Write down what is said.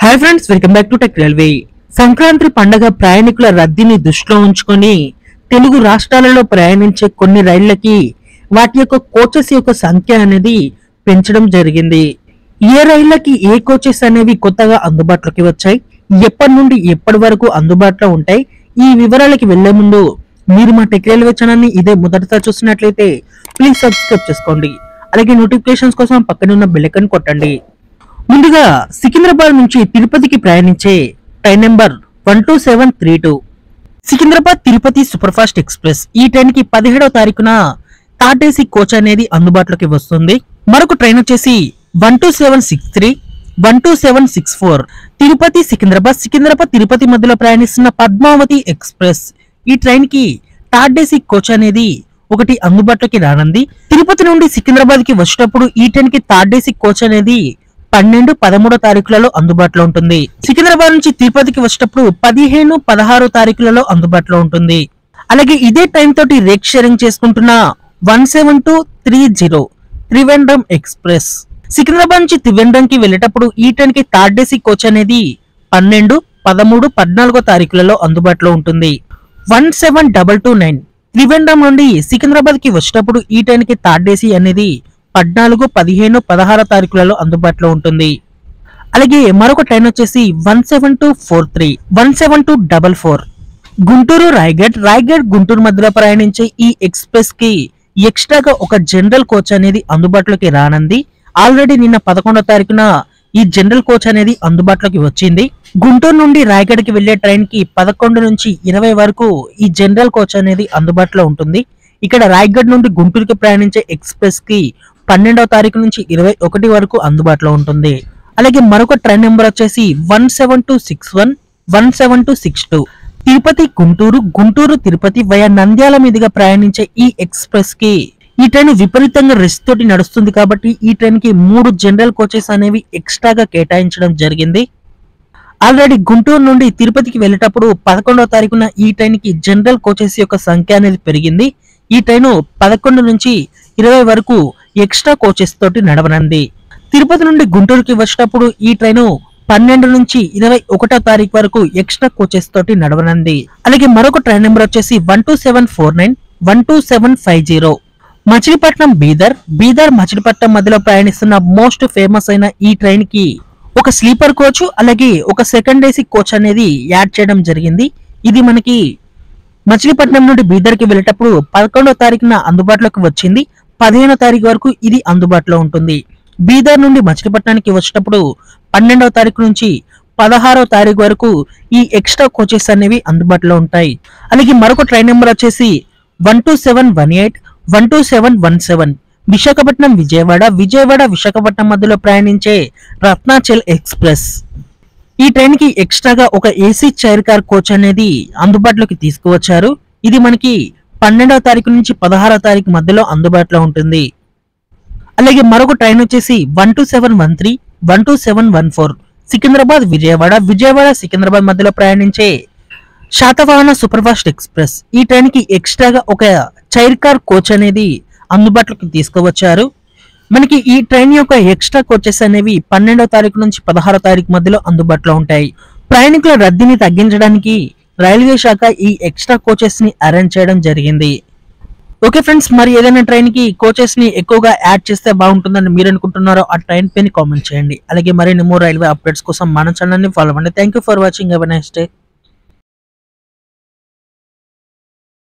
Hi friends, welcome back to tech railway. Sankranti పండగ ప్రయాణికుల రద్దీని దృష్టిలో ఉంచుకొని తెలుగు రాష్ట్రాలలో ప్రయాణించే కొన్ని రైళ్లకి వాటి యొక్క కోచెస్ యొక్క సంఖ్య అనేది పెంచడం జరిగింది. ఏ రైళ్లకి ఏ కోచెస్ అనేవి కొత్తగా అందుబాటులోకి వచ్చాయి, ఎప్పటి నుండి ఎప్పటి వరకు అందుబాటులో ఉంటాయి, ఈ వివరాలకి వెళ్లే ముందు మీరు మా టెక్ రైల్వే ఛానల్ ని ఇదే మొదటిసారి చూస్తున్నట్లయితే ప్లీజ్ సబ్స్క్రైబ్ చేసుకోండి. అలాగే నోటిఫికేషన్స్ కోసం పక్కన ఉన్న బెల్ ఐకాన్ కొట్టండి. ముందుగా సికింద్రాబాద్ నుంచి తిరుపతికి ప్రయాణించే train number 12732 Secunderabad Tirupati super fast express. ఈ ట్రైన్ కి 17వ తారీఖున థర్డ్ ఏసీ కోచ్ అనేది అందుబాటులోకి వస్తుంది. మరొక ట్రైన్ వచ్చేసి 12763 12764 తిరుపతి సికింద్రాబాద్ తిరుపతి మధ్యలో ప్రయాణిస్తున్న పద్మావతి ఎక్స్ప్రెస్. ఈ ట్రైన్ కి థర్డ్ ఏసీ కోచ్ అనేది ఒకటి అందుబాటులోకి రానుంది. తిరుపతి నుండి సికింద్రాబాద్ కి వచ్చేటప్పుడు ఈ ట్రైన్ కి థర్డ్ ఏసీ కోచ్ అనేది 12, 13 తారీఖులలో అందుబాటులో ఉంటుంది. సికింద్రాబాద్ నుంచి తిరుపతికి వచ్చేటప్పుడు 15, 16 తారీఖులలో అందుబాటులో ఉంటుంది. అలాగే ఇదే టైం తోటి రేక్ షేరింగ్ చేసుకుంటున్న 17230 త్రివేంద్రం ఎక్స్ప్రెస్. సికింద్రాబాద్ నుంచి త్రివేంద్రం కి వెళ్ళేటప్పుడు ఈ ట్రైన్ కి థర్డ్ ఏసీ కోచ్ అనేది 12, 13, 14 తారీఖులలో అందుబాటులో ఉంటుంది. 17229 త్రివేంద్రం నుండి సికింద్రాబాద్ కి వచ్చేటప్పుడు ఈ ట్రైన్ కి థర్డ్ ఏసీ అనేది 14, 15, 16 తారీఖులలో అందుబాటులో ఉంటుంది. అలాగే మరొక ట్రైన్ వచ్చేసి 17243 17244 గుంటూరు రాయగఢ్ గుంటూరు మధ్యలో ప్రయాణించే ఈ ఎక్స్ప్రెస్ కి ఎక్స్ట్రాగా ఒక జనరల్ కోచ్ అనేది అందుబాటులోకి రానుంది. ఆల్రెడీ నిన్న 11వ తారీఖున ఈ జనరల్ కోచ్ అనేది అందుబాటులోకి వచ్చింది. గుంటూరు నుండి రాయగఢ్ కి వెళ్లే ట్రైన్ కి 11 నుంచి 20 వరకు ఈ జనరల్ కోచ్ అనేది అందుబాటులో ఉంటుంది. ఇక్కడ రాయగఢ్ నుండి గుంటూరుకి ప్రయాణించే ఎక్స్ప్రెస్ కి 12వ తారీఖు నుంచి 21 వరకు అందుబాటులో ఉంటుంది. అలాగే మరొక ట్రైన్ నెంబర్ వచ్చేసి 17261 17262 తిరుపతి గుంటూరు తిరుపతి వయా నంద్యాల మీదుగా ప్రయాణించే ఈ ఎక్స్ప్రెస్ కి ఈ ట్రైన్ విపరీతంగా రెస్ట్ తోటి నడుస్తుంది కాబట్టి ఈ ట్రైన్ కి 3 జనరల్ కోచెస్ అనేవి ఎక్స్ట్రాగా కేటాయించడం జరిగింది. ఆల్రెడీ గుంటూరు నుండి తిరుపతికి వెళ్ళేటప్పుడు 11వ తారీఖున ఈ ట్రైన్ కి జనరల్ కోచెస్ యొక్క సంఖ్య అనేది పెరిగింది. ఈ ట్రైన్ 11 నుంచి 20 వరకు ఎక్స్ట్రా కోచెస్ తోటి నడవనుంది. తిరుపతి నుండి గుంటూరుకి వచ్చేటప్పుడు ఈ ట్రైన్ 12 నుంచి 21వ తారీఖు వరకు ఎక్స్ట్రా కోచెస్ తోటి నడవనుంది. అలాగే మరొక ట్రైన్ నెంబర్ వచ్చేసి 12749 12750 మచిలీపట్నం బీదర్ మచిలీపట్నం మధ్యలో ప్రయాణిస్తున్న మోస్ట్ ఫేమస్ అయిన ఈ ట్రైన్ కి ఒక స్లీపర్ కోచ్ అలాగే ఒక సెకండ్ ఏసీ కోచ్ అనేది యాడ్ చేయడం జరిగింది. ఇది మనకి మచిలీపట్నం నుండి బీదర్ కి వెళ్ళేటప్పుడు 11వ తారీఖున అందుబాటులోకి వచ్చింది. 15వ తారీఖు వరకు ఇది అందుబాటులో ఉంటుంది. బీదర్ నుండి మచిలీపట్నానికి వచ్చేటప్పుడు 12వ తారీఖు నుంచి 16వ తారీఖు వరకు ఈ ఎక్స్ట్రా కోచెస్ అనేవి అందుబాటులో ఉంటాయి. అలాగే మరొక ట్రైన్ నెంబర్ వచ్చేసి 12718 12717 విజయవాడ విశాఖపట్నం మధ్యలో ప్రయాణించే రత్నాచల్ ఎక్స్ప్రెస్. ఈ ట్రైన్ కి ఎక్స్ట్రాగా ఒక ఏసీ చైర్ కార్ కోచ్ అనేది అందుబాటులోకి తీసుకువచ్చారు. ఇది మనకి 12వ తారీఖు నుంచి 16వ తారీఖు మధ్యలో అందుబాటులో ఉంటుంది. అలాగే మరొక ట్రైన్ వచ్చేసి 12713 12714 సికింద్రాబాద్ విజయవాడ సికింద్రాబాద్ మధ్యలో ప్రయాణించే శాతవాహన సూపర్ ఫాస్ట్ ఎక్స్ప్రెస్. ఈ ట్రైన్ కి ఎక్స్ట్రాగా ఒక చైర్ కార్ కోచ్ అనేది అందుబాటులోకి తీసుకువచ్చారు. మనకి ఈ ట్రైన్ యొక్క ఎక్స్ట్రా కోచెస్ అనేవి 12వ తారీఖు నుంచి 16వ తారీఖు మధ్యలో అందుబాటులో ఉంటాయి. ప్రయాణికుల రద్దీని తగ్గించడానికి రైల్వే శాఖ ఈ ఎక్స్ట్రా కోచెస్ ని అరేంజ్ చేయడం జరిగింది. ఓకే ఫ్రెండ్స్, మరి ఏదైనా ట్రైన్ కి కోచెస్ ని ఎక్కువగా యాడ్ చేస్తే బాగుంటుందని మీరు అనుకుంటున్నారో ఆ ట్రైన్ పైన కామెంట్ చేయండి. అలాగే మరిన్ని మోర్ రైల్వే అప్డేట్స్ కోసం మన ఛానల్ ని ఫాలో అవ్వండి. Thank you for watching. Have a nice day.